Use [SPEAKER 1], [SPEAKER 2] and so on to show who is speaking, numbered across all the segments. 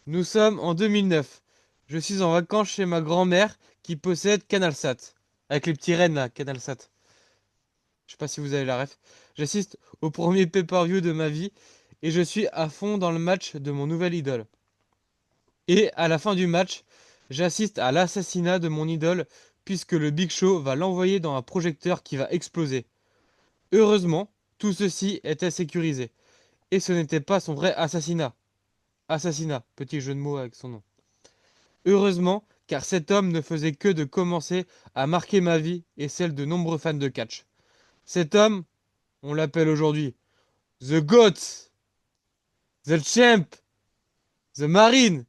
[SPEAKER 1] Nous sommes en 2009. Je suis en vacances chez ma grand-mère qui possède CanalSat. Avec les petits rennes là, CanalSat. Je sais pas si vous avez la ref. J'assiste au premier pay-per-view de ma vie et je suis à fond dans le match de mon nouvel idole. Et à la fin du match, j'assiste à l'assassinat de mon idole puisque le Big Show va l'envoyer dans un projecteur qui va exploser. Heureusement, tout ceci était sécurisé. Et ce n'était pas son vrai assassinat. Assassinat, petit jeu de mots avec son nom. Heureusement, car cet homme ne faisait que de commencer à marquer ma vie et celle de nombreux fans de catch. Cet homme, on l'appelle aujourd'hui The GOAT, The Champ, The Marine,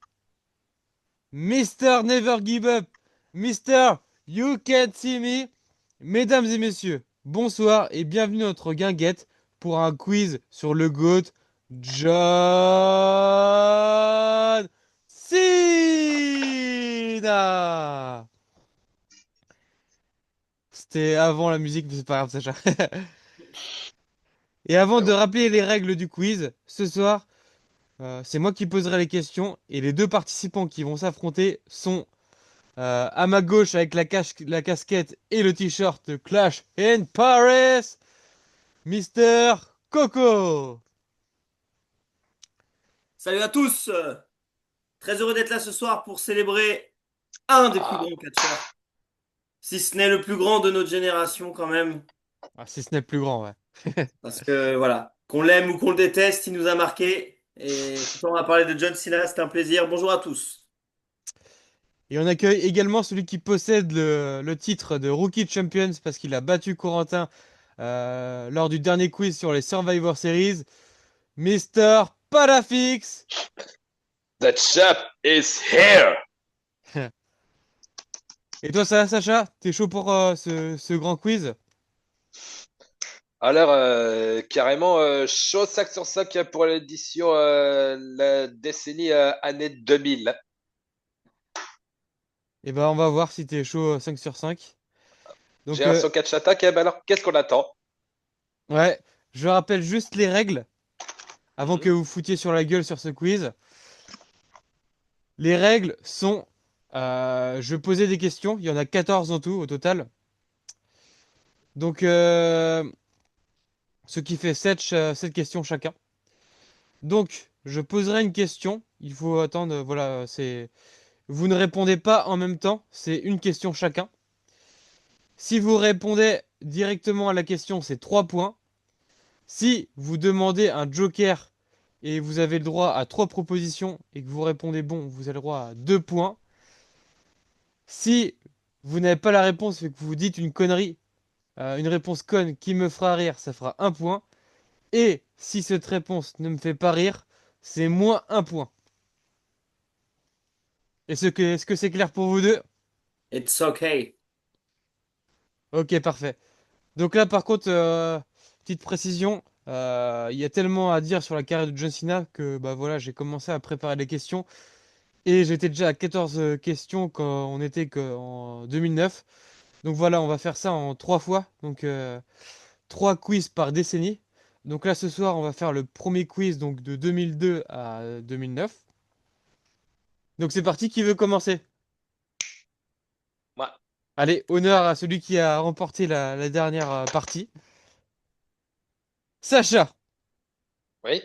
[SPEAKER 1] Mister Never Give Up, Mister You Can't See Me. Mesdames et messieurs, bonsoir et bienvenue à notre guinguette pour un quiz sur le GOAT John Cena. C'était avant la musique, mais c'est pas grave, Sacha. Et avant
[SPEAKER 2] C'est
[SPEAKER 1] de
[SPEAKER 2] bon.
[SPEAKER 1] rappeler les règles du quiz, ce soir, c'est moi qui poserai les questions et les deux participants qui vont s'affronter sont à ma gauche avec la casquette et le t-shirt Clash in Paris, Mister Coco.
[SPEAKER 2] Salut à tous! Très heureux d'être là ce soir pour célébrer un des plus
[SPEAKER 1] Ah,
[SPEAKER 2] grands catcheurs, si ce n'est le plus grand de notre génération quand même,
[SPEAKER 1] ah, si ce n'est le plus grand, ouais.
[SPEAKER 2] parce que voilà, qu'on l'aime ou qu'on le déteste, il nous a marqué. Et ce soir on va parler de John Cena, c'est un plaisir. Bonjour à tous.
[SPEAKER 1] Et on accueille également celui qui possède le titre de Rookie Champions parce qu'il a battu Corentin lors du dernier quiz sur les Survivor Series, Mister Parafix.
[SPEAKER 3] The chap is here!
[SPEAKER 1] Et toi, ça va, Sacha? T'es chaud pour ce grand quiz?
[SPEAKER 3] Alors, carrément, chaud 5 sur 5 pour l'édition, la décennie année 2000.
[SPEAKER 1] Et ben, on va voir si t'es chaud 5 sur 5. Donc,
[SPEAKER 3] J'ai un son catch attack, eh ben alors qu'est-ce qu'on attend?
[SPEAKER 1] ouais, je rappelle juste les règles avant que
[SPEAKER 3] Mhm.
[SPEAKER 1] vous foutiez sur la gueule sur ce quiz. Les règles sont, je posais des questions, il y en a 14 en tout au total. Donc, ce qui fait 7 questions chacun. Donc, je poserai une question. Il faut attendre, voilà, c'est... Vous ne répondez pas en même temps, c'est une question chacun. Si vous répondez directement à la question, c'est 3 points. Si vous demandez un joker et vous avez le droit à 3 propositions et que vous répondez bon, vous avez le droit à 2 points. Si vous n'avez pas la réponse et que vous dites une connerie, une réponse conne qui me fera rire, ça fera 1 point. Et si cette réponse ne me fait pas rire, c'est moins 1 point. Est-ce que c'est clair pour vous deux?
[SPEAKER 2] It's okay.
[SPEAKER 1] Ok, parfait. Donc là, par contre, petite précision, il y a tellement à dire sur la carrière de John Cena que bah voilà, j'ai commencé à préparer les questions et j'étais déjà à 14 questions quand on était en 2009. Donc voilà, on va faire ça en 3 fois, donc 3 quiz par décennie. Donc là, ce soir, on va faire le premier quiz donc de 2002 à 2009. Donc c'est parti, qui veut commencer?
[SPEAKER 3] Moi.
[SPEAKER 1] Allez, honneur à celui qui a remporté la dernière partie. Sacha,
[SPEAKER 3] Oui.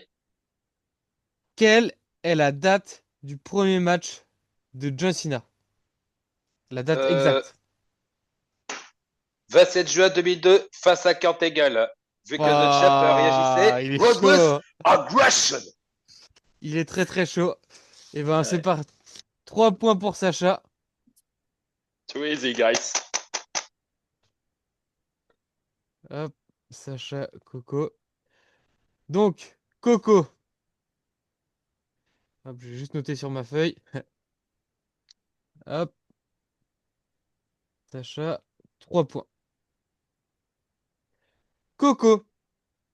[SPEAKER 1] quelle est la date du premier match de John Cena? La date
[SPEAKER 3] Euh,
[SPEAKER 1] exacte.
[SPEAKER 3] 27 juin 2002 face à Cantegal. Vu que notre chap
[SPEAKER 1] Ah,
[SPEAKER 3] réagissait,
[SPEAKER 1] il est
[SPEAKER 3] Ruthless
[SPEAKER 1] chaud.
[SPEAKER 3] Aggression!
[SPEAKER 1] Il est très très chaud. Et ben c'est
[SPEAKER 3] Ouais.
[SPEAKER 1] parti. 3 points pour Sacha.
[SPEAKER 3] Too easy, guys.
[SPEAKER 1] Hop, Sacha, Coco. Donc, Coco. Hop, je vais juste noter sur ma feuille. Hop, Sacha, 3 points. Coco,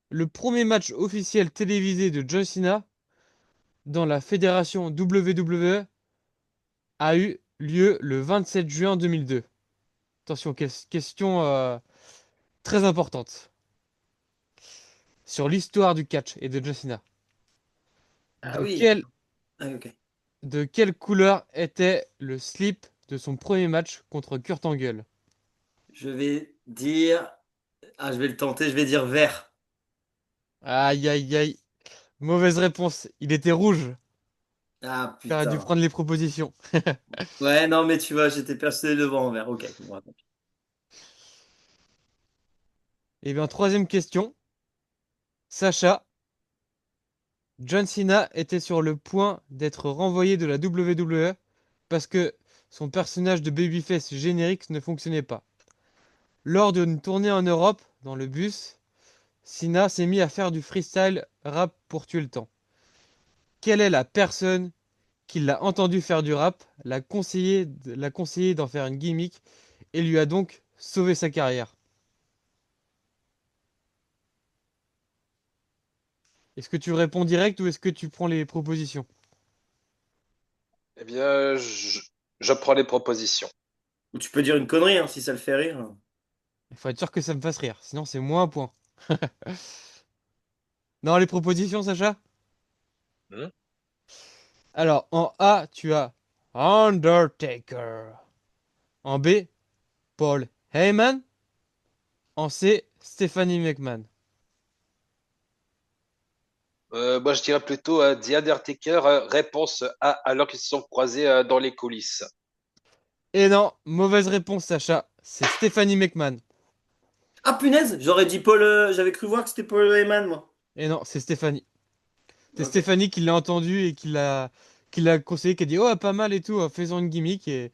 [SPEAKER 1] le premier match officiel télévisé de John Cena dans la fédération WWE a eu lieu le 27 juin 2002. Attention, question très importante sur l'histoire du catch et de John Cena.
[SPEAKER 2] Ah
[SPEAKER 1] Dans
[SPEAKER 2] oui.
[SPEAKER 1] quelle,
[SPEAKER 2] Ah, ok.
[SPEAKER 1] De quelle couleur était le slip de son premier match contre Kurt Angle?
[SPEAKER 2] Je vais dire. Ah, je vais le tenter, je vais dire vert.
[SPEAKER 1] Aïe aïe aïe. Mauvaise réponse. Il était rouge.
[SPEAKER 2] Ah,
[SPEAKER 1] T'aurais dû
[SPEAKER 2] putain.
[SPEAKER 1] prendre les propositions.
[SPEAKER 2] Ouais, non, mais tu vois, j'étais persuadé de voir en vert. Ok, bon, attends.
[SPEAKER 1] Et bien, troisième question. Sacha, John Cena était sur le point d'être renvoyé de la WWE parce que son personnage de babyface générique ne fonctionnait pas. Lors d'une tournée en Europe, dans le bus, Cena s'est mis à faire du freestyle rap pour tuer le temps. Quelle est la personne qui l'a entendu faire du rap, l'a conseillé d'en faire une gimmick et lui a donc sauvé sa carrière? Est-ce que tu réponds direct ou est-ce que tu prends les propositions?
[SPEAKER 3] Eh bien, je prends les propositions.
[SPEAKER 2] Ou tu peux dire une connerie, hein, si ça le fait rire.
[SPEAKER 1] Il faut être sûr que ça me fasse rire, sinon c'est moins un point. Non, les propositions, Sacha?
[SPEAKER 3] Hmm.
[SPEAKER 1] Alors, en A, tu as Undertaker. En B, Paul Heyman. En C, Stephanie McMahon.
[SPEAKER 3] Moi, je dirais plutôt The Undertaker, réponse A, alors qu'ils se sont croisés dans les coulisses.
[SPEAKER 1] Et non, mauvaise réponse, Sacha. C'est Stephanie McMahon.
[SPEAKER 2] Ah, punaise, j'aurais dit Paul. J'avais cru voir que c'était Paul Heyman, moi.
[SPEAKER 1] Et non, c'est Stéphanie. C'est
[SPEAKER 2] Ok.
[SPEAKER 1] Stéphanie qui l'a entendu et qui l'a conseillé, qui a dit oh pas mal et tout, faisons une gimmick et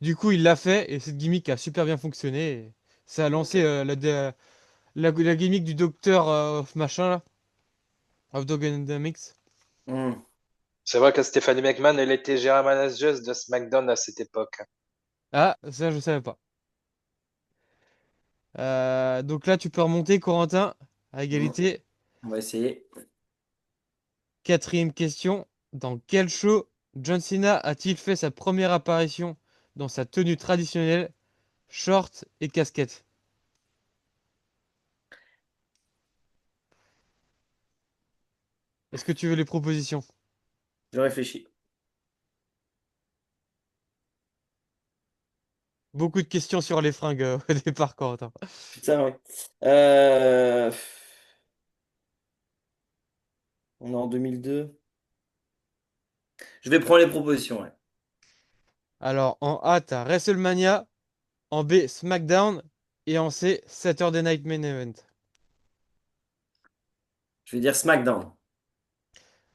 [SPEAKER 1] du coup il l'a fait et cette gimmick a super bien fonctionné. Et ça a
[SPEAKER 2] Ok.
[SPEAKER 1] lancé la gimmick du docteur of machin là, of Dynamics.
[SPEAKER 2] Hmm.
[SPEAKER 3] C'est vrai que Stephanie McMahon, elle était gérée manager de SmackDown à cette époque.
[SPEAKER 1] Ah ça je savais pas. Donc là tu peux remonter Corentin à
[SPEAKER 2] Hmm.
[SPEAKER 1] égalité.
[SPEAKER 2] On va essayer.
[SPEAKER 1] Quatrième question. Dans quel show John Cena a-t-il fait sa première apparition dans sa tenue traditionnelle, short et casquette? Est-ce que tu veux les propositions?
[SPEAKER 2] Je réfléchis.
[SPEAKER 1] Beaucoup de questions sur les fringues au départ, Corentin.
[SPEAKER 2] Putain, ouais. On est en 2002. Je vais prendre les propositions, ouais.
[SPEAKER 1] Alors, en A, t'as WrestleMania, en B, SmackDown, et en C, Saturday Night Main Event.
[SPEAKER 2] Je vais dire SmackDown.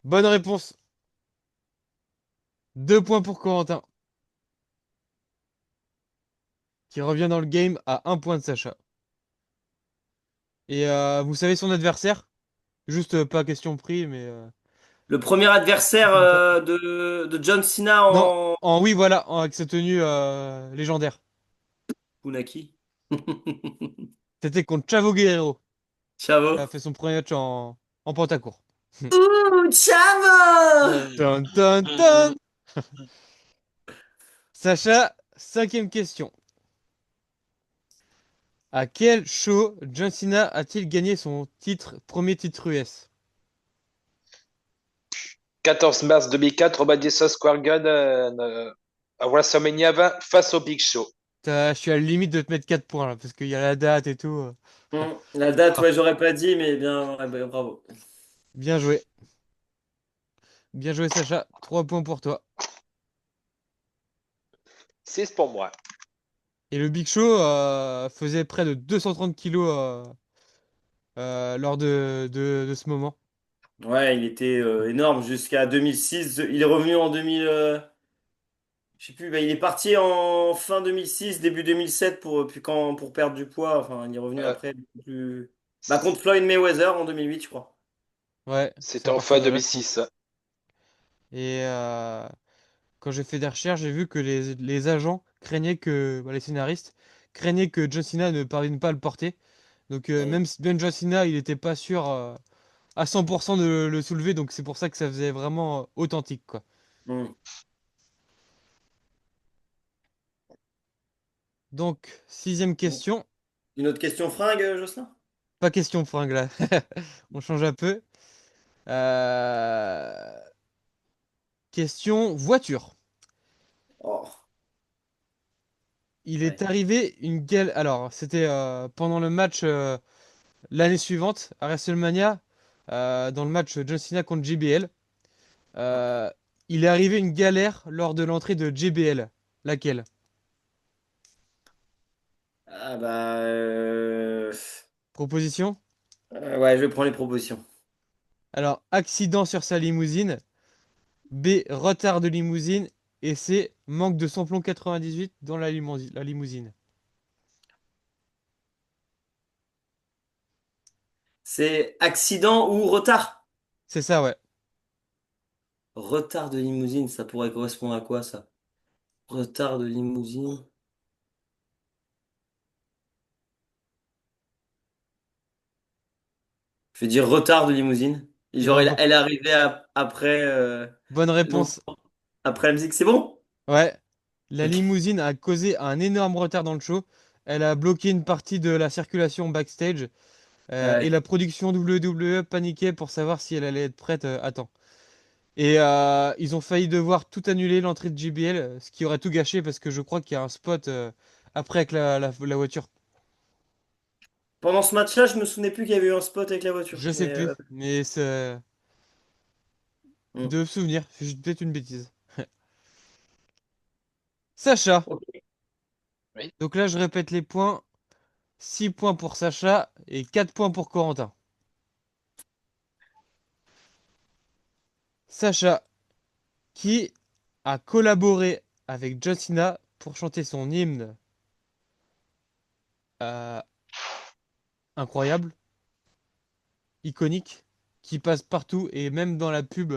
[SPEAKER 1] Bonne réponse. 2 points pour Corentin, qui revient dans le game à 1 point de Sacha. Et vous savez son adversaire? Juste pas question prix, mais
[SPEAKER 2] Le premier adversaire
[SPEAKER 1] Corentin.
[SPEAKER 2] de John Cena
[SPEAKER 1] Non,
[SPEAKER 2] en
[SPEAKER 1] oui, voilà, avec sa tenue légendaire.
[SPEAKER 2] Funaki.
[SPEAKER 1] C'était contre Chavo Guerrero, qui a
[SPEAKER 2] Chavo.
[SPEAKER 1] fait son premier match en pantacourt.
[SPEAKER 2] Ouh, Chavo!
[SPEAKER 1] Dun, dun, dun. Sacha, cinquième question. À quel show John Cena a-t-il gagné son premier titre US?
[SPEAKER 3] 14 mars 2004 au Madison Square Garden à WrestleMania 20 face au Big Show.
[SPEAKER 1] Je suis à la limite de te mettre 4 points là, parce qu'il y a la date et tout.
[SPEAKER 2] La date,
[SPEAKER 1] Ah,
[SPEAKER 2] ouais, j'aurais pas dit, mais bien, ouais, bah, bravo.
[SPEAKER 1] bien joué. Bien joué, Sacha. 3 points pour toi.
[SPEAKER 3] 6 pour moi.
[SPEAKER 1] Et le Big Show faisait près de 230 kilos lors de ce moment.
[SPEAKER 2] Ouais, il était énorme jusqu'à 2006. Il est revenu en 2000. Je sais plus, bah, il est parti en fin 2006, début 2007 pour perdre du poids. Enfin, il est revenu
[SPEAKER 3] Euh,
[SPEAKER 2] après plus. Bah, contre Floyd Mayweather en 2008, je crois.
[SPEAKER 1] Ouais, c'est
[SPEAKER 3] C'était
[SPEAKER 1] à
[SPEAKER 3] en
[SPEAKER 1] partir
[SPEAKER 3] fin
[SPEAKER 1] de là, je crois.
[SPEAKER 3] 2006.
[SPEAKER 1] Et quand j'ai fait des recherches, j'ai vu que les agents craignaient que, les scénaristes craignaient que John Cena ne parvienne pas à le porter. Donc
[SPEAKER 2] Ouais.
[SPEAKER 1] même si Ben John Cena, il n'était pas sûr à 100% de le soulever, donc c'est pour ça que ça faisait vraiment authentique, quoi.
[SPEAKER 2] Hmm.
[SPEAKER 1] Donc, sixième question.
[SPEAKER 2] Une autre question fringue, Jocelyn?
[SPEAKER 1] Pas question fringue là. On change un peu. Euh, Question voiture.
[SPEAKER 2] Oh,
[SPEAKER 1] Il est
[SPEAKER 2] ouais.
[SPEAKER 1] arrivé une gueule. Alors, c'était pendant le match l'année suivante à WrestleMania, dans le match John Cena contre JBL.
[SPEAKER 2] Ok.
[SPEAKER 1] Euh, il est arrivé une galère lors de l'entrée de JBL. Laquelle?
[SPEAKER 2] Ah bah,
[SPEAKER 1] Proposition?
[SPEAKER 2] ouais, je vais prendre les propositions.
[SPEAKER 1] Alors, accident sur sa limousine. B, retard de limousine. Et C, manque de samplon 98 dans la limousine.
[SPEAKER 2] C'est accident ou retard?
[SPEAKER 1] C'est ça, ouais.
[SPEAKER 2] Retard de limousine, ça pourrait correspondre à quoi ça? Retard de limousine. Je vais dire retard de limousine. Et
[SPEAKER 1] Et
[SPEAKER 2] genre,
[SPEAKER 1] ben,
[SPEAKER 2] elle est arrivée après,
[SPEAKER 1] bonne réponse.
[SPEAKER 2] longtemps après la musique, c'est bon?
[SPEAKER 1] Ouais. La
[SPEAKER 2] Ok.
[SPEAKER 1] limousine a causé un énorme retard dans le show. Elle a bloqué une partie de la circulation backstage. Et la
[SPEAKER 2] Ouais.
[SPEAKER 1] production WWE paniquait pour savoir si elle allait être prête à temps. Et ils ont failli devoir tout annuler l'entrée de JBL, ce qui aurait tout gâché parce que je crois qu'il y a un spot après avec la voiture.
[SPEAKER 2] Pendant ce match-là, je me souvenais plus qu'il y avait eu un spot avec la voiture.
[SPEAKER 1] Je sais
[SPEAKER 2] Mais
[SPEAKER 1] plus, mais c'est
[SPEAKER 2] hmm.
[SPEAKER 1] de souvenir. C'est peut-être une bêtise. Sacha.
[SPEAKER 2] Ok.
[SPEAKER 3] Oui.
[SPEAKER 1] Donc là, je répète les points. 6 points pour Sacha et 4 points pour Corentin. Sacha, qui a collaboré avec John Cena pour chanter son hymne euh, incroyable, iconique, qui passe partout et même dans la pub.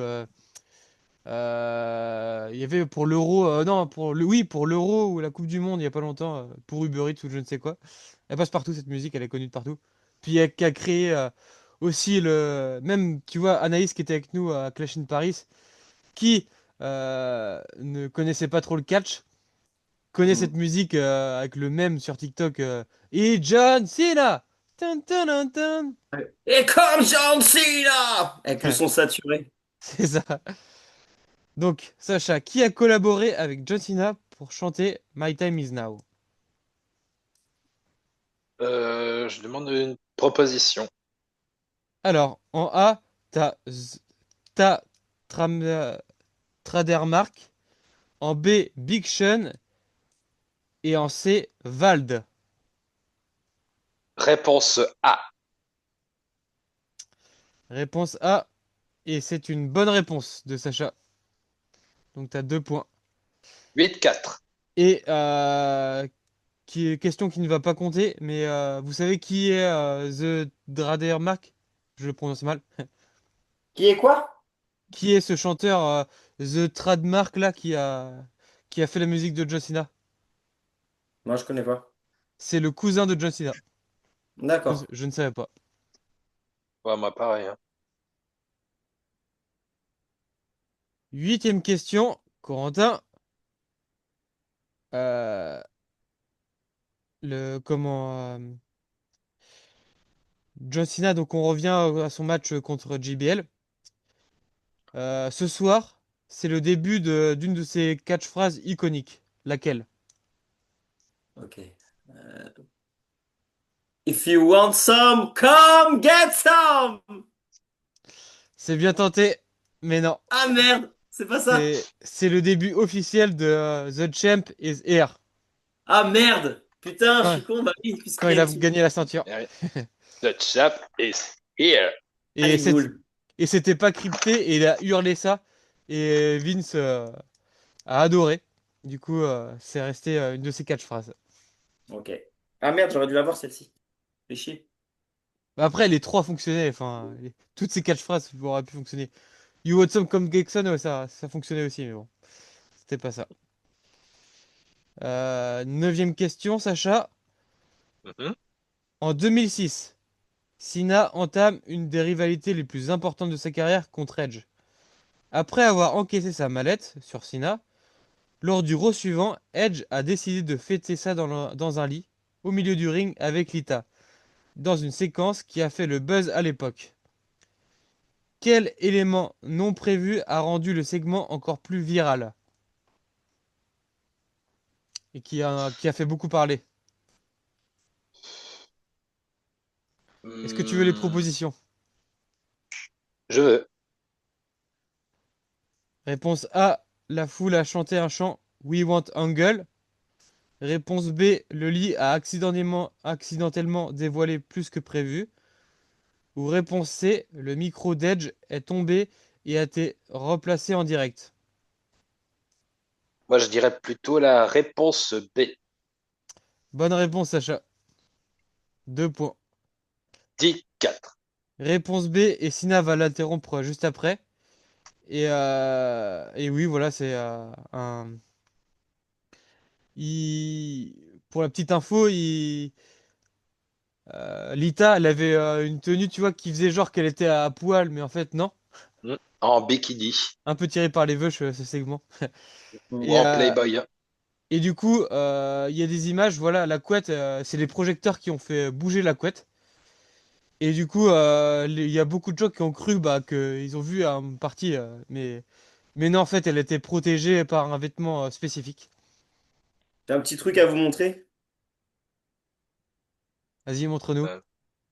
[SPEAKER 1] Il y avait pour l'Euro, non, oui, pour l'Euro ou la Coupe du Monde il y a pas longtemps, pour Uber Eats ou je ne sais quoi. Elle passe partout cette musique, elle est connue de partout. Puis elle qui a créé aussi même tu vois Anaïs qui était avec nous à Clash in Paris, qui ne connaissait pas trop le catch, connaît cette
[SPEAKER 2] Hmm.
[SPEAKER 1] musique avec le mème sur TikTok et John Cena. Tun, tun, tun, tun.
[SPEAKER 2] Et comme John Cena! Avec le son saturé.
[SPEAKER 1] C'est ça. Donc, Sacha, qui a collaboré avec John Cena pour chanter My Time Is Now?
[SPEAKER 3] Je demande une proposition.
[SPEAKER 1] Alors, en A, t'as Tradermark. En B, Big Sean. Et en C, Vald.
[SPEAKER 3] Réponse A.
[SPEAKER 1] Réponse A. Et c'est une bonne réponse de Sacha. Donc, t'as 2 points.
[SPEAKER 3] 8-4.
[SPEAKER 1] Et question qui ne va pas compter, mais vous savez qui est The Tradermark? Je le prononce mal.
[SPEAKER 2] Qui est quoi?
[SPEAKER 1] Qui est ce chanteur The Trademark là qui a fait la musique de John Cena?
[SPEAKER 2] Moi, je connais pas.
[SPEAKER 1] C'est le cousin de John Cena.
[SPEAKER 2] D'accord.
[SPEAKER 1] Je ne savais pas.
[SPEAKER 3] Ouais, moi, pareil, hein.
[SPEAKER 1] Huitième question, Corentin. Euh, comment John Cena, donc on revient à son match contre JBL. Ce soir, c'est le début d'une de ses catchphrases iconiques. Laquelle?
[SPEAKER 2] Ok. If you want some, come get some!
[SPEAKER 1] C'est bien tenté, mais non.
[SPEAKER 2] Ah merde, c'est pas ça.
[SPEAKER 1] C'est le début officiel de The Champ is Here.
[SPEAKER 2] Ah merde. Putain, je
[SPEAKER 1] Quand,
[SPEAKER 2] suis con, bah oui,
[SPEAKER 1] quand il
[SPEAKER 2] puisqu'il y a
[SPEAKER 1] a
[SPEAKER 2] une signature.
[SPEAKER 1] gagné la ceinture.
[SPEAKER 3] Eh oui. The chap is here.
[SPEAKER 1] Et
[SPEAKER 2] Allez,
[SPEAKER 1] c'est-
[SPEAKER 2] boule.
[SPEAKER 1] et c'était pas crypté et il a hurlé ça. Et Vince a adoré. Du coup, c'est resté une de ses catchphrases.
[SPEAKER 2] Ok. Ah merde, j'aurais dû l'avoir celle-ci. Fais chier.
[SPEAKER 1] Bah, après, les trois fonctionnaient. Enfin, toutes ces catchphrases auraient pu fonctionner. You want some comme Gexon, ouais, ça fonctionnait aussi, mais bon, c'était pas ça. Neuvième question, Sacha.
[SPEAKER 3] Mhm.
[SPEAKER 1] En 2006, Cena entame une des rivalités les plus importantes de sa carrière contre Edge. Après avoir encaissé sa mallette sur Cena, lors du Raw suivant, Edge a décidé de fêter ça dans un lit, au milieu du ring avec Lita, dans une séquence qui a fait le buzz à l'époque. Quel élément non prévu a rendu le segment encore plus viral et qui a fait beaucoup parler? Est-ce que tu veux les
[SPEAKER 3] Hmm,
[SPEAKER 1] propositions?
[SPEAKER 3] je veux.
[SPEAKER 1] Réponse A, la foule a chanté un chant We Want Angle. Réponse B, le lit a accidentellement dévoilé plus que prévu. Ou réponse C, le micro d'Edge est tombé et a été replacé en direct.
[SPEAKER 3] Moi, je dirais plutôt la réponse B.
[SPEAKER 1] Bonne réponse, Sacha. 2 points.
[SPEAKER 3] 10-4.
[SPEAKER 1] Réponse B, et Sina va l'interrompre juste après. Et oui, voilà, c'est un. il- Pour la petite info, Lita, elle avait une tenue, tu vois, qui faisait genre qu'elle était à poil, mais en fait, non.
[SPEAKER 3] En bikini
[SPEAKER 1] Un peu tiré par les veuches, ce segment.
[SPEAKER 3] ou
[SPEAKER 1] Et,
[SPEAKER 3] en
[SPEAKER 1] euh,
[SPEAKER 3] Playboy, hein.
[SPEAKER 1] et du coup, il y a des images, voilà, la couette, c'est les projecteurs qui ont fait bouger la couette. Et du coup, il y a beaucoup de gens qui ont cru bah, qu'ils ont vu un parti, mais non, en fait, elle était protégée par un vêtement spécifique.
[SPEAKER 2] J'ai un petit truc à vous montrer.
[SPEAKER 1] Vas-y, montre-nous.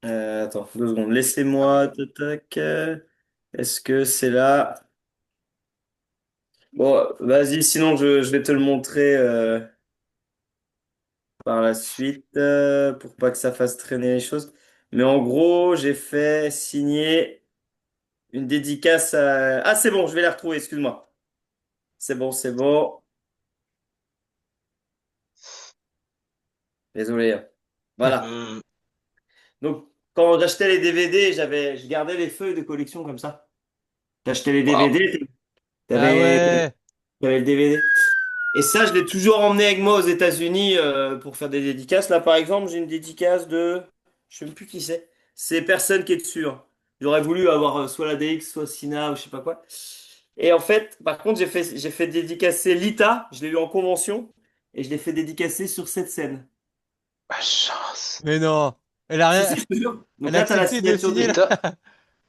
[SPEAKER 3] Euh,
[SPEAKER 2] Attends, 2 secondes.
[SPEAKER 3] ah,
[SPEAKER 2] Laissez-moi. Tac, tac. Est-ce que c'est là? Bon, vas-y, sinon je vais te le montrer par la suite pour pas que ça fasse traîner les choses. Mais en gros, j'ai fait signer une dédicace à... Ah, c'est bon, je vais la retrouver, excuse-moi. C'est bon, c'est bon. Désolé, hein. Voilà.
[SPEAKER 3] hmm.
[SPEAKER 2] Donc, quand j'achetais les DVD, je gardais les feuilles de collection comme ça. T'achetais les
[SPEAKER 3] Waouh.
[SPEAKER 2] DVD,
[SPEAKER 1] Ah
[SPEAKER 2] t'avais,
[SPEAKER 1] ouais!
[SPEAKER 2] t'avais le DVD. Et ça, je l'ai toujours emmené avec moi aux États-Unis pour faire des dédicaces. Là, par exemple, j'ai une dédicace de... Je sais même plus qui c'est. C'est personne qui est dessus, hein. J'aurais voulu avoir soit la DX, soit Sina, ou je sais pas quoi. Et en fait, par contre, j'ai fait dédicacer Lita. Je l'ai eu en convention. Et je l'ai fait dédicacer sur cette scène.
[SPEAKER 3] Ma chance.
[SPEAKER 1] Mais non! Elle a
[SPEAKER 2] Si,
[SPEAKER 1] rien...
[SPEAKER 2] si, je te jure. Donc
[SPEAKER 1] Elle a
[SPEAKER 2] là, t'as la
[SPEAKER 1] accepté de
[SPEAKER 2] signature
[SPEAKER 1] signer là?
[SPEAKER 2] de...
[SPEAKER 3] Lita,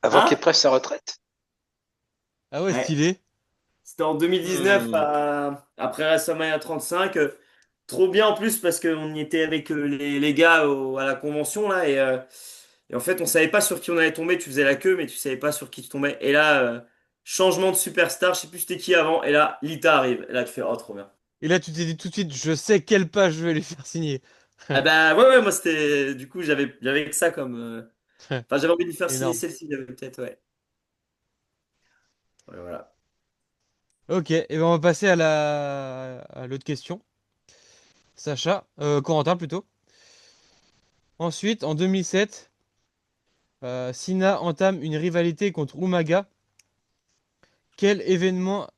[SPEAKER 3] avant qu'il
[SPEAKER 2] Hein?
[SPEAKER 3] prenne sa retraite.
[SPEAKER 1] Ah ouais,
[SPEAKER 2] Ouais.
[SPEAKER 1] stylé.
[SPEAKER 2] C'était en 2019,
[SPEAKER 3] Hmm.
[SPEAKER 2] après WrestleMania 35. Trop bien en plus parce qu'on y était avec les gars à la convention là. Et en fait, on savait pas sur qui on allait tomber. Tu faisais la queue, mais tu savais pas sur qui tu tombais. Et là, changement de superstar. Je sais plus c'était qui avant. Et là, Lita arrive. Et là, tu fais, oh, trop bien.
[SPEAKER 1] Et là, tu t'es dit tout de suite, je sais quelle page je vais lui faire signer.
[SPEAKER 2] Ah bah ouais, ouais, moi c'était. Du coup, j'avais que ça comme. Enfin, j'avais envie de lui faire signer
[SPEAKER 1] Énorme.
[SPEAKER 2] celle-ci, j'avais peut-être, ouais. Ouais, voilà.
[SPEAKER 1] Ok, et ben on va passer à l'autre question. Sacha, Corentin plutôt. Ensuite, en 2007, Sina entame une rivalité contre Umaga. Quel événement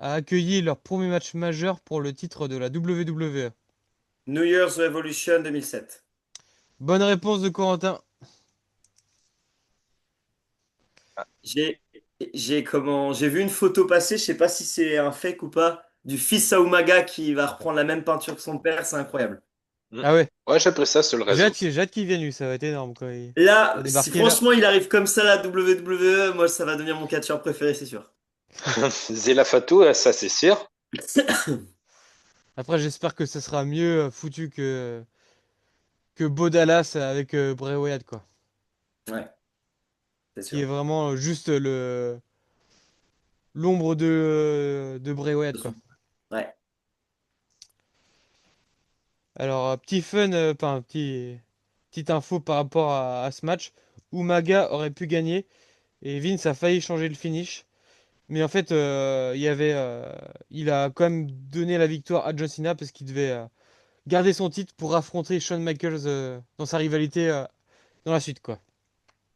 [SPEAKER 1] a accueilli leur premier match majeur pour le titre de la WWE?
[SPEAKER 2] New Year's Revolution 2007.
[SPEAKER 1] Bonne réponse de Corentin.
[SPEAKER 2] J'ai, j'ai vu une photo passer, je sais pas si c'est un fake ou pas, du fils à Umaga qui va reprendre la même peinture que son père, c'est incroyable.
[SPEAKER 3] Hmm.
[SPEAKER 1] Ah ouais,
[SPEAKER 3] Ouais, j'ai pris ça sur le réseau.
[SPEAKER 1] j'ai hâte qu'il vienne, lui, ça va être énorme quand il
[SPEAKER 2] Là,
[SPEAKER 1] va
[SPEAKER 2] si
[SPEAKER 1] débarquer là.
[SPEAKER 2] franchement il arrive comme ça à la WWE, moi ça va devenir mon catcheur préféré, c'est sûr.
[SPEAKER 3] Zéla Fatou, ça c'est sûr.
[SPEAKER 1] Après, j'espère que ça sera mieux foutu que Bo Dallas avec Bray Wyatt, quoi.
[SPEAKER 2] Ouais, c'est
[SPEAKER 1] Qui est
[SPEAKER 2] sûr.
[SPEAKER 1] vraiment juste l'ombre de Bray Wyatt, quoi.
[SPEAKER 2] Ouais.
[SPEAKER 1] Alors, petit fun, enfin, petite info par rapport à ce match. Umaga aurait pu gagner et Vince a failli changer le finish. Mais en fait, il a quand même donné la victoire à John Cena parce qu'il devait garder son titre pour affronter Shawn Michaels dans sa rivalité dans la suite, quoi.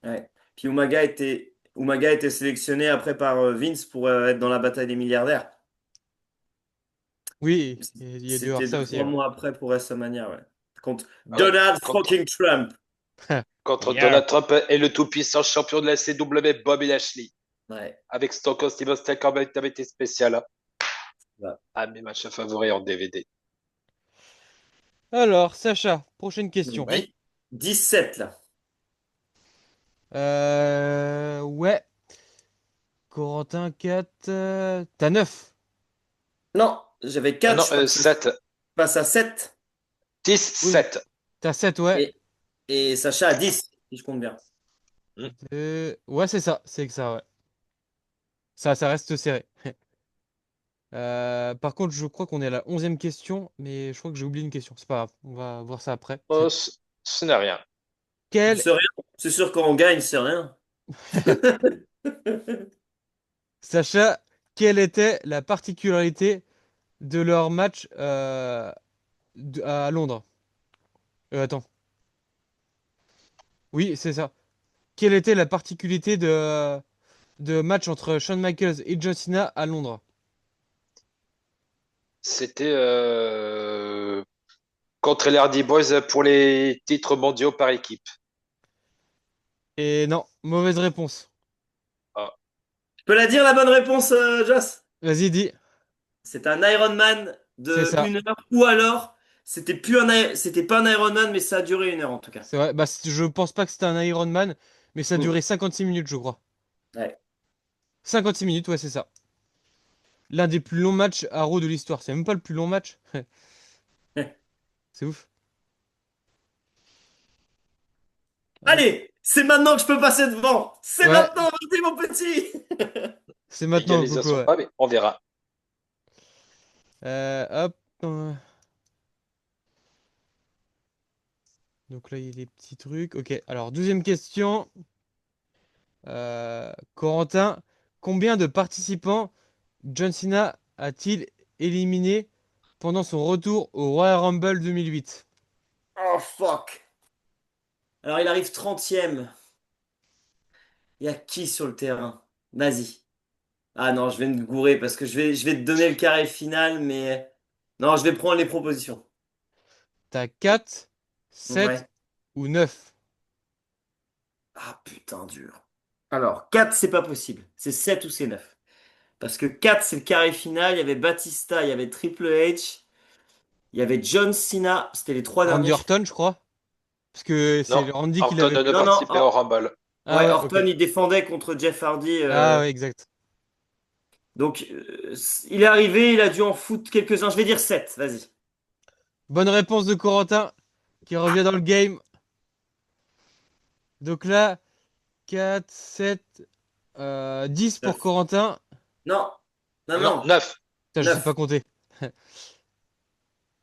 [SPEAKER 2] Ouais. Puis Umaga était sélectionné après par Vince pour être dans la bataille des milliardaires.
[SPEAKER 1] Oui, il y a dû avoir
[SPEAKER 2] C'était
[SPEAKER 1] ça
[SPEAKER 2] deux,
[SPEAKER 1] aussi,
[SPEAKER 2] trois
[SPEAKER 1] ouais.
[SPEAKER 2] mois après pour WrestleMania, ouais. Contre
[SPEAKER 3] Ah ouais.
[SPEAKER 2] Donald
[SPEAKER 3] Contre,
[SPEAKER 2] fucking Trump.
[SPEAKER 3] contre
[SPEAKER 1] Yeah.
[SPEAKER 3] Donald Trump et le tout-puissant champion de la CW, Bobby Lashley.
[SPEAKER 2] Ouais.
[SPEAKER 3] Avec Stone Cold Steve Austin comme invité spécial, hein.
[SPEAKER 2] Voilà.
[SPEAKER 3] Un de mes matchs favoris en DVD.
[SPEAKER 1] Alors, Sacha, prochaine question.
[SPEAKER 3] Oui.
[SPEAKER 2] 17 là.
[SPEAKER 1] Ouais. Corentin, 4. T'as 9.
[SPEAKER 2] Non, j'avais
[SPEAKER 3] Ah
[SPEAKER 2] 4,
[SPEAKER 3] non,
[SPEAKER 2] je passe à 7.
[SPEAKER 3] 10,
[SPEAKER 1] Oui.
[SPEAKER 3] 7.
[SPEAKER 1] T'as 7, ouais.
[SPEAKER 2] Et Sacha a 10, si je compte bien.
[SPEAKER 1] Ouais, c'est ça. C'est que ça, ouais. Ça reste serré. Par contre, je crois qu'on est à la 11e question, mais je crois que j'ai oublié une question. C'est pas grave, on va voir ça après.
[SPEAKER 3] Oh, ce n'est rien.
[SPEAKER 1] Quel...
[SPEAKER 2] C'est rien. C'est sûr quand on gagne, c'est rien.
[SPEAKER 1] Sacha, quelle était la particularité de leur match à Londres? Attends. Oui, c'est ça. Quelle était la particularité de match entre Shawn Michaels et John Cena à Londres?
[SPEAKER 3] C'était contre les Hardy Boys pour les titres mondiaux par équipe.
[SPEAKER 1] Et non, mauvaise réponse.
[SPEAKER 3] Ah,
[SPEAKER 2] Je peux la dire la bonne réponse, Joss?
[SPEAKER 1] Vas-y, dis.
[SPEAKER 2] C'est un Ironman
[SPEAKER 1] C'est
[SPEAKER 2] de
[SPEAKER 1] ça.
[SPEAKER 2] 1 heure, ou alors c'était pas un Ironman, mais ça a duré 1 heure en tout cas.
[SPEAKER 1] C'est vrai. Bah, je pense pas que c'était un Iron Man, mais ça a
[SPEAKER 2] Mm.
[SPEAKER 1] duré 56 minutes, je crois.
[SPEAKER 2] Ouais.
[SPEAKER 1] 56 minutes, ouais, c'est ça. L'un des plus longs matchs à Raw de l'histoire. C'est même pas le plus long match. C'est ouf. Hop.
[SPEAKER 2] Allez, c'est maintenant que je peux passer devant. C'est
[SPEAKER 1] Ouais,
[SPEAKER 2] maintenant, vas-y mon petit.
[SPEAKER 1] c'est maintenant, Coco,
[SPEAKER 3] égalisation
[SPEAKER 1] ouais.
[SPEAKER 3] pas, mais on verra.
[SPEAKER 1] Hop. Donc là, il y a des petits trucs. Ok, alors, deuxième question. Corentin, combien de participants John Cena a-t-il éliminé pendant son retour au Royal Rumble 2008?
[SPEAKER 2] Oh fuck. Alors il arrive 30e. Il y a qui sur le terrain? Vas-y. Ah non, je vais me gourer parce que je vais te donner le carré final, mais non, je vais prendre les propositions.
[SPEAKER 1] T'as 4, 7
[SPEAKER 2] Ouais.
[SPEAKER 1] ou 9?
[SPEAKER 2] Ah putain, dur. Alors, 4 c'est pas possible. C'est 7 ou c'est 9. Parce que 4 c'est le carré final. Il y avait Batista, il y avait Triple H, il y avait John Cena. C'était les trois
[SPEAKER 1] Randy
[SPEAKER 2] derniers.
[SPEAKER 1] Orton, je crois. Parce que
[SPEAKER 3] Non,
[SPEAKER 1] c'est Randy qui
[SPEAKER 3] Orton
[SPEAKER 1] l'avait.
[SPEAKER 3] ne
[SPEAKER 2] Non, non.
[SPEAKER 3] participait au Rumble.
[SPEAKER 1] Ah
[SPEAKER 2] Ouais,
[SPEAKER 1] ouais, ok.
[SPEAKER 2] Orton, il défendait contre Jeff Hardy.
[SPEAKER 1] Ah ouais, exact.
[SPEAKER 2] Donc, il est arrivé, il a dû en foutre quelques-uns. Je vais dire 7. Vas-y.
[SPEAKER 1] Bonne réponse de Corentin, qui revient dans le game. Donc là, 4, 7, 10 pour
[SPEAKER 2] 9.
[SPEAKER 1] Corentin.
[SPEAKER 2] Non, non,
[SPEAKER 3] Non,
[SPEAKER 2] non.
[SPEAKER 3] 9.
[SPEAKER 1] Putain, je sais pas
[SPEAKER 2] 9.
[SPEAKER 1] compter.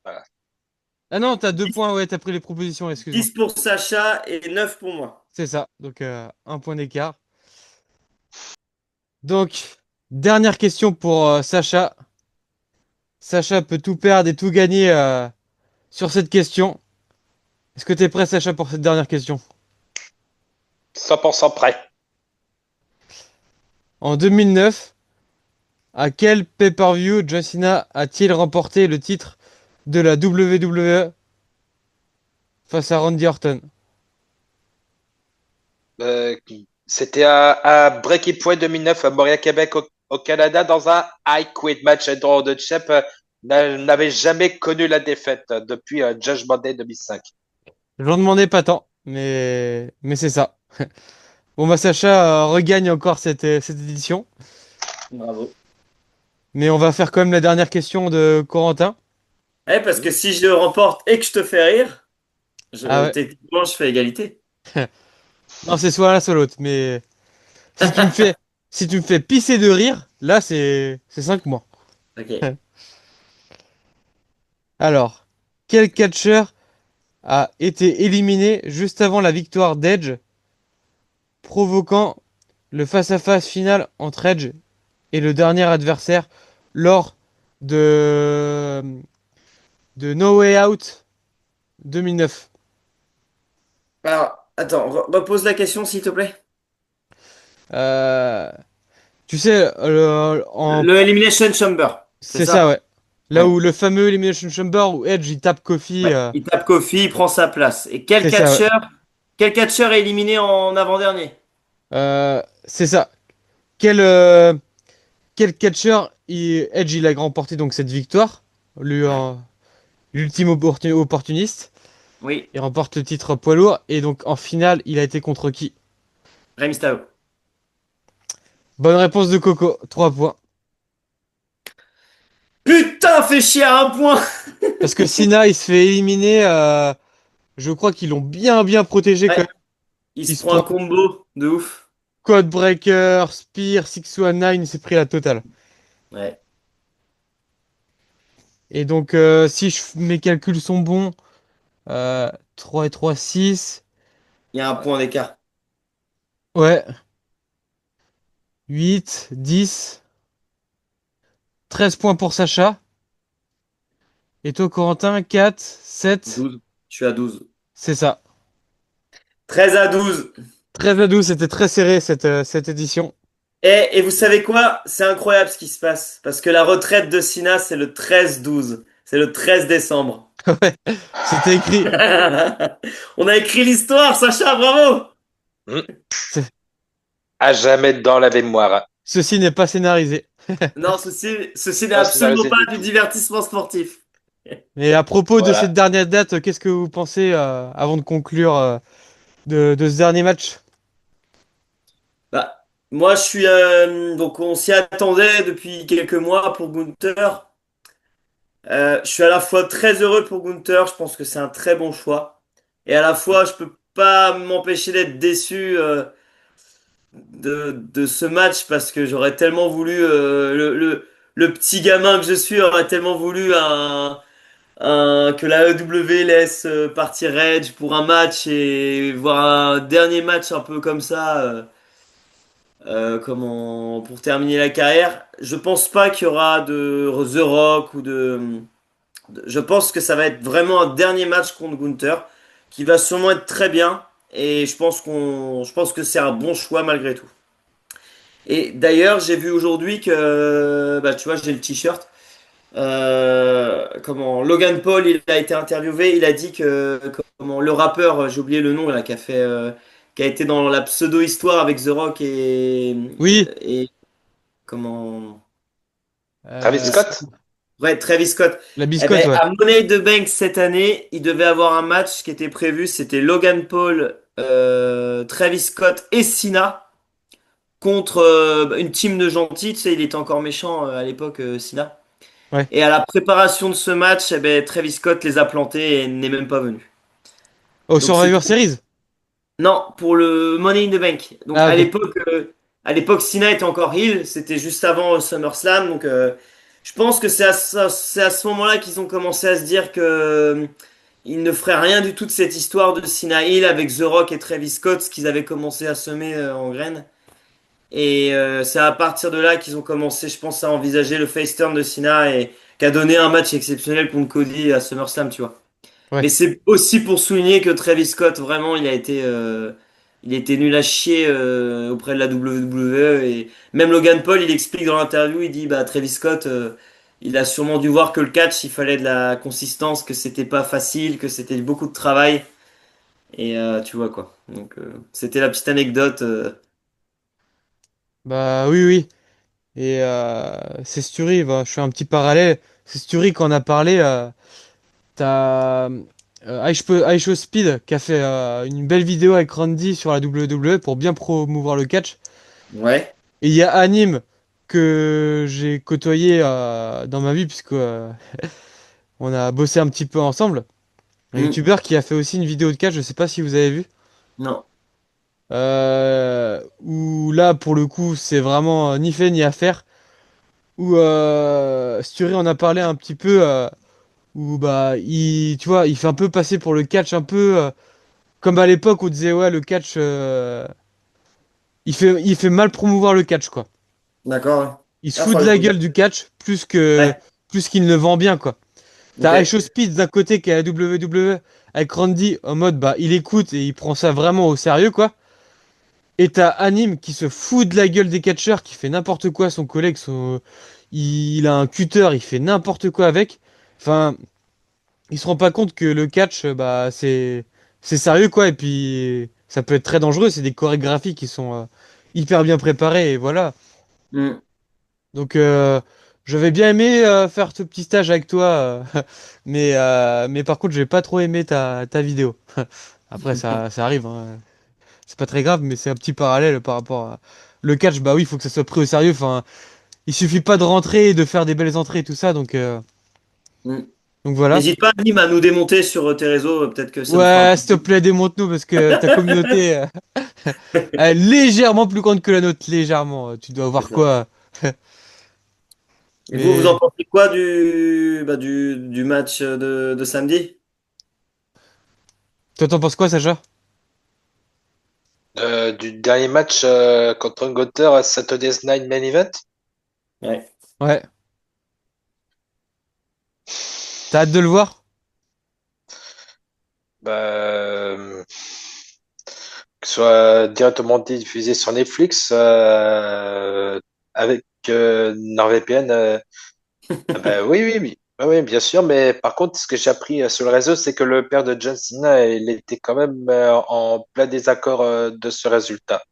[SPEAKER 3] Voilà.
[SPEAKER 1] Ah non, t'as 2 points, ouais, t'as pris les propositions, excuse-moi.
[SPEAKER 2] 10 pour Sacha et 9 pour moi.
[SPEAKER 1] C'est ça, donc 1 point d'écart. Donc, dernière question pour Sacha. Sacha peut tout perdre et tout gagner sur cette question. Est-ce que t'es prêt, Sacha, pour cette dernière question?
[SPEAKER 3] 100% prêt.
[SPEAKER 1] En 2009, à quel pay-per-view John Cena a-t-il remporté le titre de la WWE face à Randy Orton?
[SPEAKER 3] C'était à Breaking Point 2009 à Montréal, Québec, au Canada, dans un I Quit match. Dont de Champ n'avait jamais connu la défaite depuis Judgment Day 2005.
[SPEAKER 1] J'en demandais pas tant, mais c'est ça. Bon, bah, Sacha regagne encore cette édition.
[SPEAKER 2] Bravo.
[SPEAKER 1] Mais on va faire quand même la dernière question de Corentin.
[SPEAKER 2] Eh, parce que si je remporte et que je te fais rire,
[SPEAKER 1] Ah ouais.
[SPEAKER 2] techniquement, je fais égalité.
[SPEAKER 1] Non, c'est soit l'un, soit l'autre. Mais si tu me fais, si tu me fais pisser de rire, là, c'est 5 mois.
[SPEAKER 2] Ok.
[SPEAKER 1] Alors, quel catcheur a été éliminé juste avant la victoire d'Edge, provoquant le face-à-face final entre Edge et le dernier adversaire lors de, de No Way Out 2009?
[SPEAKER 2] Alors, attends, repose la question, s'il te plaît.
[SPEAKER 1] Euh, Tu sais,
[SPEAKER 2] Le Elimination Chamber, c'est
[SPEAKER 1] c'est ça,
[SPEAKER 2] ça?
[SPEAKER 1] ouais. Là
[SPEAKER 2] Ouais.
[SPEAKER 1] où le fameux Elimination Chamber où Edge il tape Kofi,
[SPEAKER 2] Ouais. Il tape Kofi, il prend sa place. Et
[SPEAKER 1] c'est ça, ouais.
[SPEAKER 2] quel catcheur est éliminé en avant-dernier?
[SPEAKER 1] C'est ça. Quel, quel catcheur Edge il a remporté donc cette victoire, lui,
[SPEAKER 2] Ouais.
[SPEAKER 1] l'ultime opportuniste.
[SPEAKER 2] Oui,
[SPEAKER 1] Il remporte le titre poids lourd et donc en finale il a été contre qui?
[SPEAKER 2] Rey Mysterio.
[SPEAKER 1] Bonne réponse de Coco, 3 points.
[SPEAKER 2] Putain, fait chier à un point!
[SPEAKER 1] Parce que Sina, il se fait éliminer. Je crois qu'ils l'ont bien bien protégé quand
[SPEAKER 2] Ouais,
[SPEAKER 1] même.
[SPEAKER 2] il
[SPEAKER 1] Il
[SPEAKER 2] se
[SPEAKER 1] se
[SPEAKER 2] prend un
[SPEAKER 1] prend
[SPEAKER 2] combo de ouf.
[SPEAKER 1] Codebreaker, Spear, 619, il s'est pris la totale.
[SPEAKER 2] Ouais,
[SPEAKER 1] Et donc, si mes calculs sont bons, 3 et 3, 6.
[SPEAKER 2] il y a un point d'écart.
[SPEAKER 1] Ouais, 8, 10, 13 points pour Sacha. Et toi, Corentin, 4, 7.
[SPEAKER 2] 12. Je suis à 12.
[SPEAKER 1] C'est ça.
[SPEAKER 2] 13-12.
[SPEAKER 1] 13 à 12, c'était très serré cette édition.
[SPEAKER 2] Et vous savez quoi? C'est incroyable ce qui se passe. Parce que la retraite de Sina, c'est le 13-12. C'est le 13 décembre.
[SPEAKER 1] Ouais, c'était écrit.
[SPEAKER 2] On a écrit l'histoire, Sacha, bravo!
[SPEAKER 3] Hmm.
[SPEAKER 1] C'est-
[SPEAKER 3] À jamais dans la mémoire.
[SPEAKER 1] Ceci n'est pas scénarisé.
[SPEAKER 2] Non, ceci n'est
[SPEAKER 3] Pas
[SPEAKER 2] absolument
[SPEAKER 3] scénarisé
[SPEAKER 2] pas
[SPEAKER 3] du
[SPEAKER 2] du
[SPEAKER 3] tout.
[SPEAKER 2] divertissement sportif.
[SPEAKER 1] Et à propos de cette
[SPEAKER 3] Voilà.
[SPEAKER 1] dernière date, qu'est-ce que vous pensez, avant de conclure, de ce dernier match?
[SPEAKER 2] Bah, moi, je suis donc on s'y attendait depuis quelques mois pour Gunther. Je suis à la fois très heureux pour Gunther. Je pense que c'est un très bon choix, et à la fois, je peux pas m'empêcher d'être déçu de ce match parce que j'aurais tellement voulu le petit gamin que je suis aurait tellement voulu que la EW laisse partir Edge pour un match et voir un dernier match un peu comme ça. Comment pour terminer la carrière. Je pense pas qu'il y aura de The Rock je pense que ça va être vraiment un dernier match contre Gunther qui va sûrement être très bien, et je pense que c'est un bon choix malgré tout. Et d'ailleurs, j'ai vu aujourd'hui que bah tu vois, j'ai le t-shirt. Comment Logan Paul, il a été interviewé, il a dit que comment le rappeur, j'ai oublié le nom là, qui a été dans la pseudo-histoire avec The Rock
[SPEAKER 1] Oui,
[SPEAKER 2] et comment
[SPEAKER 3] Travis
[SPEAKER 1] euh,
[SPEAKER 3] Scott?
[SPEAKER 2] ouais, Travis Scott.
[SPEAKER 1] la
[SPEAKER 2] Eh
[SPEAKER 1] biscotte,
[SPEAKER 2] ben,
[SPEAKER 1] ouais.
[SPEAKER 2] à Money in the Bank cette année, il devait avoir un match qui était prévu, c'était Logan Paul, Travis Scott et Cena contre une team de gentils, tu sais, il était encore méchant à l'époque, Cena.
[SPEAKER 1] Ouais.
[SPEAKER 2] Et à la préparation de ce match, eh ben, Travis Scott les a plantés et n'est même pas venu.
[SPEAKER 1] Au
[SPEAKER 2] Donc c'était
[SPEAKER 1] Survivor Series?
[SPEAKER 2] non pour le Money in the Bank. Donc
[SPEAKER 1] Ah, ok.
[SPEAKER 2] à l'époque Cena était encore heel, c'était juste avant SummerSlam. Donc je pense que c'est à ce moment-là qu'ils ont commencé à se dire que ils ne feraient rien du tout de cette histoire de Cena heel avec The Rock et Travis Scott, ce qu'ils avaient commencé à semer en graines. Et c'est à partir de là qu'ils ont commencé, je pense, à envisager le face turn de Cena et qui a donné un match exceptionnel contre Cody à SummerSlam, tu vois. Mais
[SPEAKER 1] Ouais.
[SPEAKER 2] c'est aussi pour souligner que Travis Scott, vraiment, il a été nul à chier auprès de la WWE. Et même Logan Paul, il explique dans l'interview, il dit, bah, Travis Scott, il a sûrement dû voir que le catch, il fallait de la consistance, que c'était pas facile, que c'était beaucoup de travail. Et tu vois quoi. Donc, c'était la petite anecdote.
[SPEAKER 1] Bah oui, oui. Et c'est Sturi, bah, je fais un petit parallèle. C'est Sturi qu'on a parlé. T'as Aisho Speed qui a fait une belle vidéo avec Randy sur la WWE pour bien promouvoir le catch.
[SPEAKER 2] Ouais.
[SPEAKER 1] Et il y a Anime que j'ai côtoyé dans ma vie, puisque on a bossé un petit peu ensemble. Un
[SPEAKER 2] Hmm.
[SPEAKER 1] youtubeur qui a fait aussi une vidéo de catch, je sais pas si vous avez vu.
[SPEAKER 2] Non.
[SPEAKER 1] Où là, pour le coup, c'est vraiment ni fait ni à faire. Où Sturi en a parlé un petit peu. Où bah, tu vois, il fait un peu passer pour le catch un peu. Comme à l'époque où on disait, ouais, le catch, il fait mal promouvoir le catch, quoi.
[SPEAKER 2] D'accord.
[SPEAKER 1] Il se
[SPEAKER 2] Ah,
[SPEAKER 1] fout de la gueule du catch
[SPEAKER 2] Ouais.
[SPEAKER 1] plus qu'il ne le vend bien, quoi. T'as
[SPEAKER 2] Ok.
[SPEAKER 1] Aisho Speed d'un côté qui est à la WWE avec Randy en mode, bah, il écoute et il prend ça vraiment au sérieux, quoi. Et t'as Anime qui se fout de la gueule des catcheurs, qui fait n'importe quoi, son collègue, il a un cutter, il fait n'importe quoi avec. Enfin, il se rend pas compte que le catch, bah, c'est sérieux quoi, et puis ça peut être très dangereux. C'est des chorégraphies qui sont hyper bien préparées, et voilà.
[SPEAKER 2] Hmm.
[SPEAKER 1] Donc, j'avais bien aimé faire ce petit stage avec toi, mais par contre, j'ai pas trop aimé ta vidéo. Après, ça arrive, hein. C'est pas très grave, mais c'est un petit parallèle par rapport le catch, bah oui, il faut que ça soit pris au sérieux. Enfin, il suffit pas de rentrer et de faire des belles entrées et tout ça.
[SPEAKER 2] Mm.
[SPEAKER 1] Donc voilà.
[SPEAKER 2] N'hésite pas, Nîmes, à nous démonter sur tes réseaux. Peut-être que ça nous fera un
[SPEAKER 1] Ouais,
[SPEAKER 2] peu.
[SPEAKER 1] s'il te plaît, démonte-nous parce que ta communauté est légèrement plus grande que la nôtre, légèrement. Tu dois
[SPEAKER 2] C'est
[SPEAKER 1] voir
[SPEAKER 2] ça.
[SPEAKER 1] quoi.
[SPEAKER 2] Et vous en
[SPEAKER 1] Mais
[SPEAKER 2] pensez quoi du match de samedi?
[SPEAKER 1] toi, t'en penses quoi, Sacha?
[SPEAKER 3] Du dernier match contre Gunter à Saturday's Night Main Event.
[SPEAKER 2] Ouais.
[SPEAKER 1] Ouais. T'as hâte de le voir?
[SPEAKER 3] Bah, que ce soit directement diffusé sur Netflix avec NordVPN. Ah bah, oui, oui, oui. Ah oui, bien sûr, mais par contre, ce que j'ai appris sur le réseau, c'est que le père de John Cena, il était quand même en plein désaccord de ce résultat.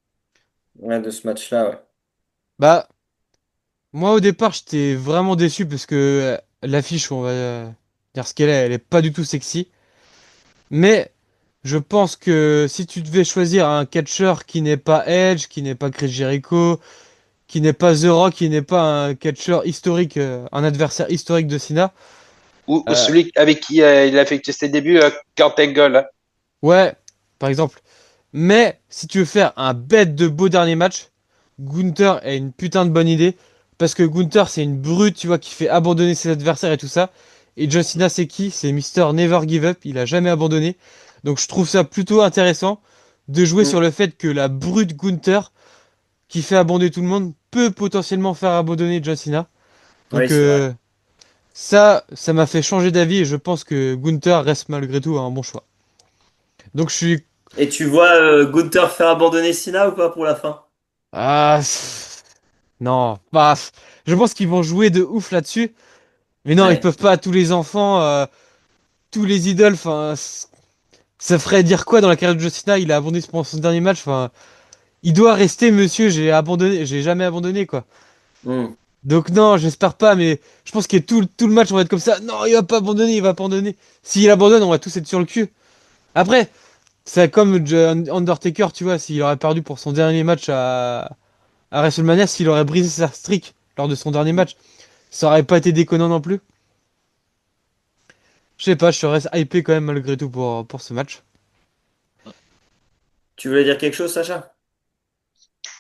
[SPEAKER 2] Ouais, de ce match-là, ouais.
[SPEAKER 1] Bah, moi au départ, j'étais vraiment déçu parce que l'affiche, on va dire ce qu'elle est, elle est pas du tout sexy. Mais je pense que si tu devais choisir un catcheur qui n'est pas Edge, qui n'est pas Chris Jericho, qui n'est pas The Rock, qui n'est pas un catcheur historique, un adversaire historique de Cena,
[SPEAKER 3] Ou
[SPEAKER 1] euh,
[SPEAKER 3] celui avec qui il a effectué ses débuts, Kurt Angle, hein.
[SPEAKER 1] ouais, par exemple. Mais si tu veux faire un bête de beau dernier match, Gunther est une putain de bonne idée. Parce que Gunther, c'est une brute, tu vois, qui fait abandonner ses adversaires et tout ça. Et John Cena, c'est qui? C'est Mister Never Give Up. Il a jamais abandonné. Donc je trouve ça plutôt intéressant de jouer
[SPEAKER 2] Mm.
[SPEAKER 1] sur le fait que la brute Gunther, qui fait abandonner tout le monde, peut potentiellement faire abandonner John Cena.
[SPEAKER 2] Oui,
[SPEAKER 1] Donc
[SPEAKER 2] c'est vrai.
[SPEAKER 1] ça m'a fait changer d'avis et je pense que Gunther reste malgré tout un bon choix. Donc je suis
[SPEAKER 2] Et tu vois Gunther faire abandonner Cena ou pas pour la fin?
[SPEAKER 1] Ah, non, bah, je pense qu'ils vont jouer de ouf là-dessus. Mais non, ils
[SPEAKER 2] Ouais.
[SPEAKER 1] peuvent pas, tous les enfants, tous les idoles, enfin, ça ferait dire quoi dans la carrière de John Cena? Il a abandonné pendant son dernier match, enfin, il doit rester, monsieur, j'ai abandonné, j'ai jamais abandonné, quoi.
[SPEAKER 2] Mm.
[SPEAKER 1] Donc non, j'espère pas, mais je pense que tout le match, on va être comme ça. Non, il va pas abandonner, il va pas abandonner. S'il abandonne, on va tous être sur le cul. Après, c'est comme Undertaker, tu vois, s'il aurait perdu pour son dernier match à WrestleMania, s'il aurait brisé sa streak lors de son dernier match. Ça aurait pas été déconnant non plus. Je sais pas, je reste hypé quand même malgré tout pour ce match.
[SPEAKER 2] Tu voulais dire quelque chose, Sacha?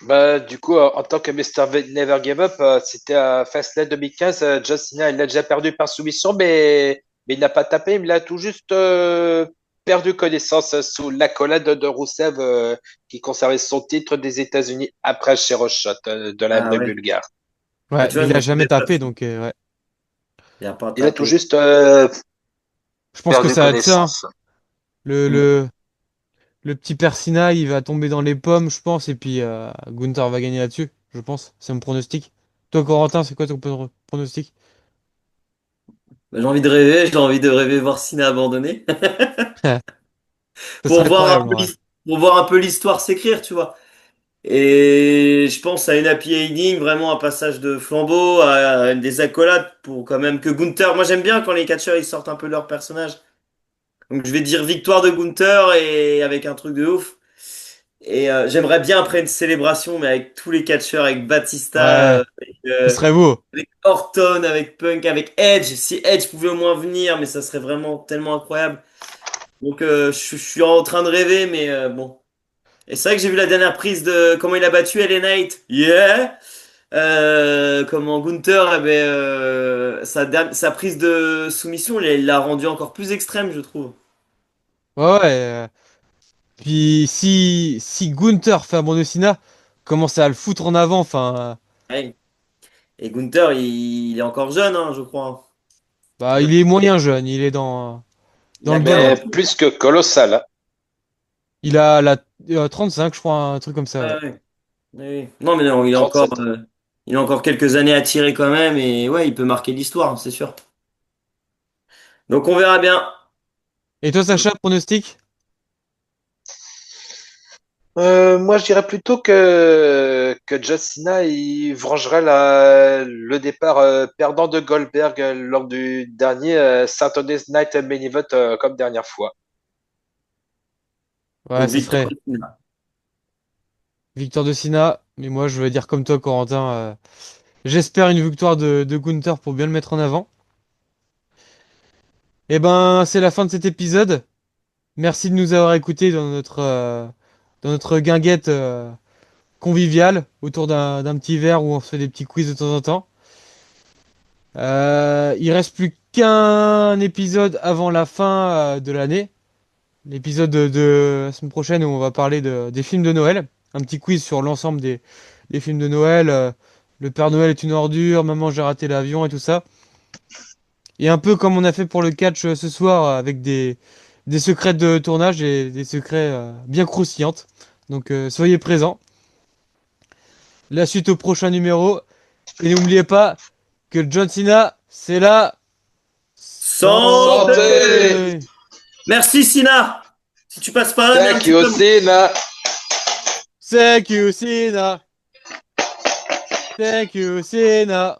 [SPEAKER 3] Bah, du coup, en tant que Never Give Up, c'était à Fastlane 2015. John Cena, il a déjà perdu par soumission, mais il n'a pas tapé, il a tout juste perdu connaissance sous l'accolade de Rusev, qui conservait son titre des États-Unis après un Shero Shot de la
[SPEAKER 2] Ah
[SPEAKER 3] vraie
[SPEAKER 2] ouais.
[SPEAKER 3] Bulgare.
[SPEAKER 2] Ah,
[SPEAKER 1] Ouais,
[SPEAKER 2] tu
[SPEAKER 1] mais
[SPEAKER 2] vois, je
[SPEAKER 1] il a
[SPEAKER 2] m'en
[SPEAKER 1] jamais
[SPEAKER 2] souvenais pas de
[SPEAKER 1] tapé,
[SPEAKER 2] ça.
[SPEAKER 1] donc ouais.
[SPEAKER 2] Il a pas
[SPEAKER 3] Il a tout
[SPEAKER 2] tapé.
[SPEAKER 3] juste
[SPEAKER 1] Je pense que
[SPEAKER 3] perdu
[SPEAKER 1] ça va être ça, hein.
[SPEAKER 3] connaissance.
[SPEAKER 1] Le,
[SPEAKER 2] Mm.
[SPEAKER 1] le, le petit Persina, il va tomber dans les pommes, je pense, et puis Gunther va gagner là-dessus, je pense. C'est mon pronostic. Toi, Corentin, c'est quoi ton pronostic?
[SPEAKER 2] J'ai envie de rêver, j'ai envie de rêver voir Cena abandonner.
[SPEAKER 1] Ça
[SPEAKER 2] Pour
[SPEAKER 1] serait
[SPEAKER 2] voir un
[SPEAKER 1] incroyable,
[SPEAKER 2] peu
[SPEAKER 1] ouais.
[SPEAKER 2] pour voir un peu l'histoire s'écrire, tu vois. Et je pense à une happy ending, vraiment un passage de flambeau, à des accolades pour quand même que Gunther. Moi j'aime bien quand les catcheurs ils sortent un peu de leur personnage. Donc je vais dire victoire de Gunther et avec un truc de ouf. Et j'aimerais bien après une célébration, mais avec tous les catcheurs, avec Batista,
[SPEAKER 1] Ouais, ce serait beau.
[SPEAKER 2] avec Orton, avec Punk, avec Edge. Si Edge pouvait au moins venir, mais ça serait vraiment tellement incroyable. Donc je suis en train de rêver, mais bon. Et c'est vrai que j'ai vu la dernière prise de comment il a battu LA Knight. Yeah! Comment Gunther, eh ben, sa prise de soumission, il l'a rendu encore plus extrême, je trouve.
[SPEAKER 1] Ouais, ouais. Puis si Gunther fait abandonner Cena, commence à le foutre en avant, enfin,
[SPEAKER 2] Ouais. Et Gunther, il est encore jeune, hein, je crois.
[SPEAKER 1] bah, il est moyen jeune, il est dans
[SPEAKER 2] Il a
[SPEAKER 1] le
[SPEAKER 2] quand
[SPEAKER 1] bon
[SPEAKER 2] même un
[SPEAKER 3] Mais
[SPEAKER 1] âge.
[SPEAKER 2] peu.
[SPEAKER 3] plus que colossal, hein.
[SPEAKER 1] Il a 35, je crois, un truc comme ça,
[SPEAKER 2] Ouais,
[SPEAKER 1] ouais.
[SPEAKER 2] ouais. Oui, oui. Non, mais non,
[SPEAKER 3] 37 ans.
[SPEAKER 2] il a encore quelques années à tirer quand même, et ouais, il peut marquer l'histoire, c'est sûr. Donc on verra bien.
[SPEAKER 1] Et toi, Sacha, pronostic?
[SPEAKER 3] Moi, je dirais plutôt que John Cena il vengerait le départ perdant de Goldberg lors du dernier Saturday's Night Main Event comme dernière fois.
[SPEAKER 1] Ouais,
[SPEAKER 2] Donc
[SPEAKER 1] ça
[SPEAKER 2] victoire
[SPEAKER 1] serait
[SPEAKER 2] de Cena.
[SPEAKER 1] victoire de Cena. Mais moi, je vais dire comme toi, Corentin. J'espère une victoire de Gunther pour bien le mettre en avant. Et ben, c'est la fin de cet épisode. Merci de nous avoir écoutés dans notre guinguette conviviale autour d'un petit verre où on se fait des petits quiz de temps en temps. Il reste plus qu'un épisode avant la fin de l'année. L'épisode de la semaine prochaine où on va parler des films de Noël. Un petit quiz sur l'ensemble des films de Noël. Le Père Noël est une ordure, Maman j'ai raté l'avion et tout ça. Et un peu comme on a fait pour le catch ce soir avec des secrets de tournage et des secrets bien croustillantes. Donc soyez présents. La suite au prochain numéro. Et n'oubliez pas que John Cena, c'est la
[SPEAKER 2] Santé!
[SPEAKER 1] santé.
[SPEAKER 2] Merci, Sina! Si tu passes pas là, mets un
[SPEAKER 3] Thank
[SPEAKER 2] petit
[SPEAKER 3] you,
[SPEAKER 2] peu.
[SPEAKER 3] Cena.
[SPEAKER 1] Thank you, Cena. Thank you, Cena.